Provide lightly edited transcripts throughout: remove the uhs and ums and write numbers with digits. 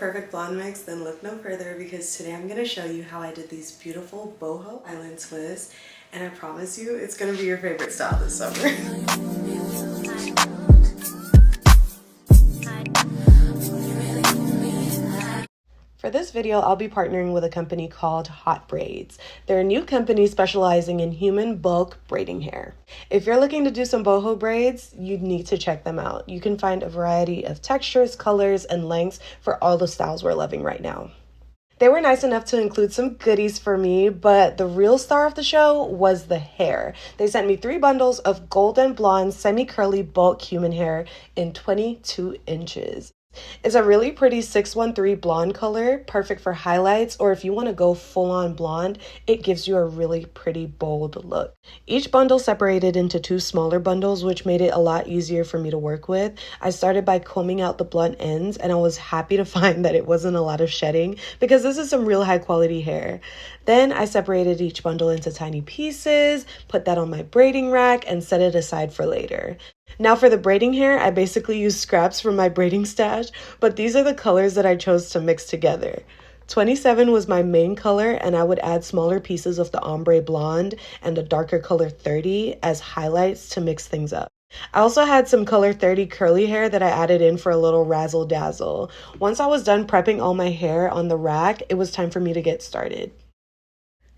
perfect blonde mix, then look no further because today I'm going to show you how I did these beautiful Boho Island Twists, and I promise you it's going to be your favorite style this summer. For this video, I'll be partnering with a company called HotBraids. They're a new company specializing in human bulk braiding hair. If you're looking to do some boho braids, you need to check them out. You can find a variety of textures, colors, and lengths for all the styles we're loving right now. They were nice enough to include some goodies for me, but the real star of the show was the hair. They sent me 3 bundles of Golden Blond Semi Curly bulk human hair in 22 inches. It's a really pretty 613 blonde color, perfect for highlights, or if you want to go full-on blonde, it gives you a really pretty bold look. Each bundle separated into 2 smaller bundles, which made it a lot easier for me to work with. I started by combing out the blunt ends, and I was happy to find that it wasn't a lot of shedding because this is some real high quality hair. Then I separated each bundle into tiny pieces, put that on my braiding rack, and set it aside for later. Now for the braiding hair, I basically used scraps from my braiding stash, but these are the colors that I chose to mix together. 27 was my main color, and I would add smaller pieces of the ombre blonde and a darker color 30 as highlights to mix things up. I also had some color 30 curly hair that I added in for a little razzle dazzle. Once I was done prepping all my hair on the rack, it was time for me to get started.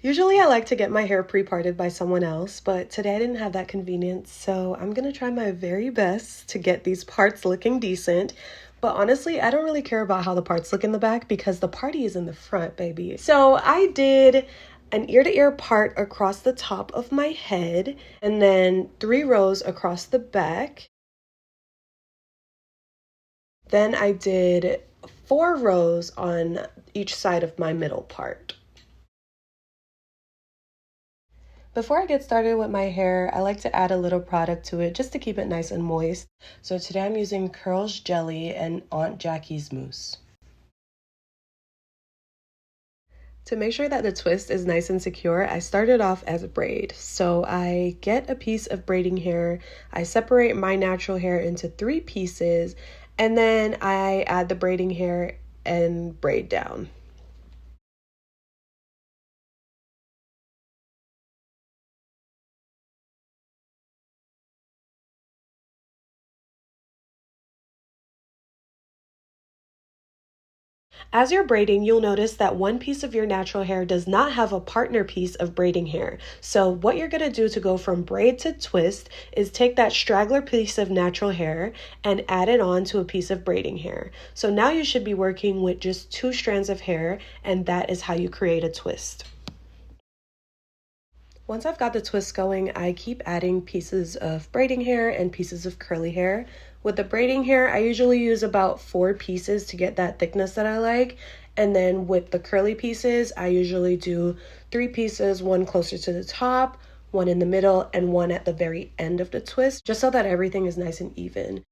Usually I like to get my hair pre-parted by someone else, but today I didn't have that convenience, so I'm gonna try my very best to get these parts looking decent. But honestly, I don't really care about how the parts look in the back because the party is in the front, baby. So I did an ear-to-ear part across the top of my head, and then 3 rows across the back. Then I did 4 rows on each side of my middle part. Before I get started with my hair, I like to add a little product to it just to keep it nice and moist. So today I'm using Curls Jelly and Aunt Jackie's Mousse. To make sure that the twist is nice and secure, I started off as a braid. So I get a piece of braiding hair, I separate my natural hair into 3 pieces, and then I add the braiding hair and braid down. As you're braiding, you'll notice that one piece of your natural hair does not have a partner piece of braiding hair. So what you're going to do to go from braid to twist is take that straggler piece of natural hair and add it on to a piece of braiding hair. So now you should be working with just 2 strands of hair, and that is how you create a twist. Once I've got the twist going, I keep adding pieces of braiding hair and pieces of curly hair. With the braiding hair, I usually use about 4 pieces to get that thickness that I like. And then with the curly pieces, I usually do 3 pieces, 1 closer to the top, 1 in the middle, and 1 at the very end of the twist, just so that everything is nice and even.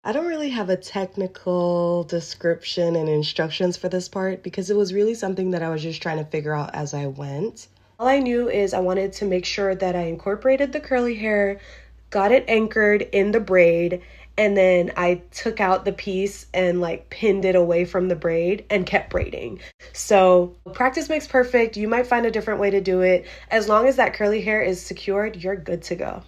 I don't really have a technical description and instructions for this part because it was really something that I was just trying to figure out as I went. All I knew is I wanted to make sure that I incorporated the curly hair, got it anchored in the braid, and then I took out the piece and like pinned it away from the braid and kept braiding. So practice makes perfect. You might find a different way to do it. As long as that curly hair is secured, you're good to go.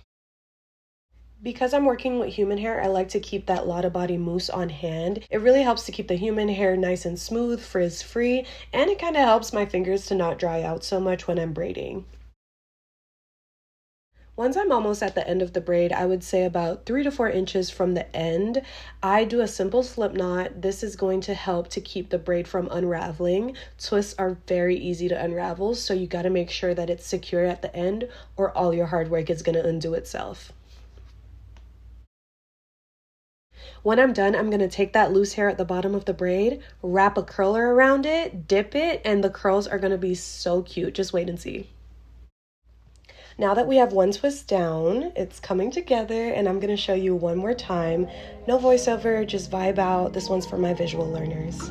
Because I'm working with human hair, I like to keep that Lotta Body mousse on hand. It really helps to keep the human hair nice and smooth, frizz-free, and it kind of helps my fingers to not dry out so much when I'm braiding. Once I'm almost at the end of the braid, I would say about 3 to 4 inches from the end, I do a simple slip knot. This is going to help to keep the braid from unraveling. Twists are very easy to unravel, so you got to make sure that it's secure at the end or all your hard work is going to undo itself. When I'm done, I'm going to take that loose hair at the bottom of the braid, wrap a curler around it, dip it, and the curls are going to be so cute. Just wait and see. Now that we have one twist down, it's coming together, and I'm going to show you one more time. No voiceover, just vibe out. This one's for my visual learners.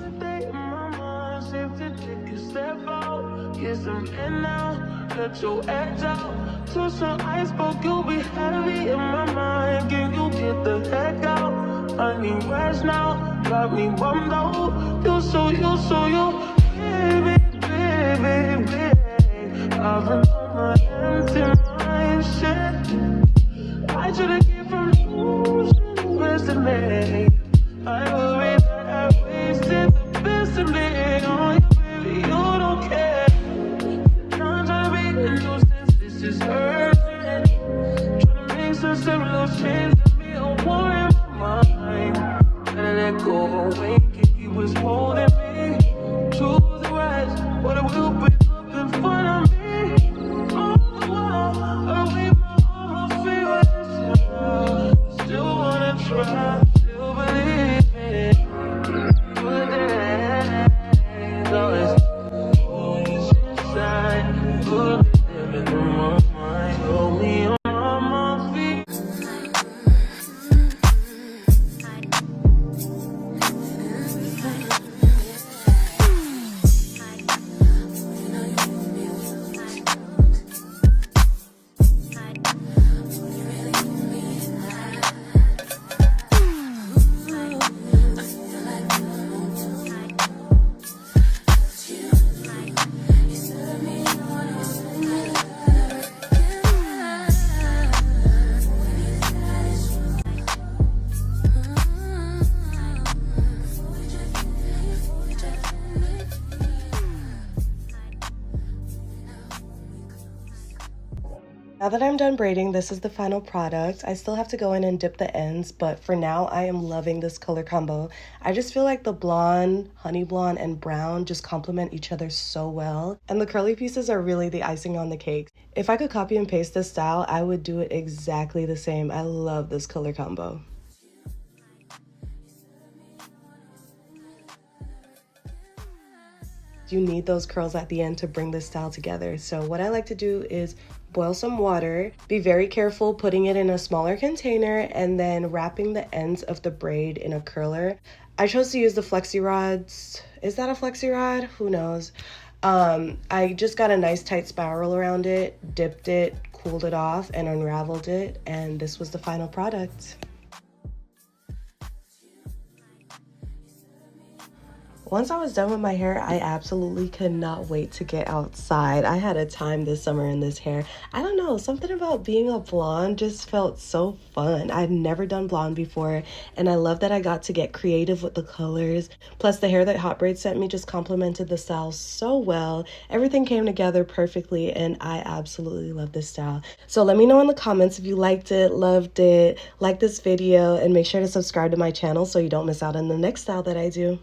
get some in now, let your edge out. To some iceberg, you'll be heavy in my mind. Can you get the heck out? I need rest now, got me bummed out. You baby, baby, baby. I've been on my empty mind, shit. I should've came from losing the rest of me. I worry that I wasted the best of me on you, baby, you don't care. I'm trying to be a nuisance, this is urgent. Trying to make sense of those chains that me a war in my mind. Gotta let go away, he was holding me to the right, but it will break up in front of me. All the while, I wave my arms, feel still wanna try, still believe it. Good days, always inside, good living in my mind, hold me on my feet. Now that I'm done braiding, this is the final product. I still have to go in and dip the ends, but for now, I am loving this color combo. I just feel like the blonde, honey blonde, and brown just complement each other so well. And the curly pieces are really the icing on the cake. If I could copy and paste this style, I would do it exactly the same. I love this color combo. You need those curls at the end to bring this style together. So what I like to do is boil some water, be very careful putting it in a smaller container, and then wrapping the ends of the braid in a curler. I chose to use the flexi rods. Is that a flexi rod? Who knows? I just got a nice tight spiral around it, dipped it, cooled it off, and unraveled it, and this was the final product. Once I was done with my hair, I absolutely could not wait to get outside. I had a time this summer in this hair. I don't know, something about being a blonde just felt so fun. I'd never done blonde before, and I love that I got to get creative with the colors. Plus, the hair that HotBraids sent me just complemented the style so well. Everything came together perfectly, and I absolutely love this style. So let me know in the comments if you liked it, loved it, liked this video, and make sure to subscribe to my channel so you don't miss out on the next style that I do.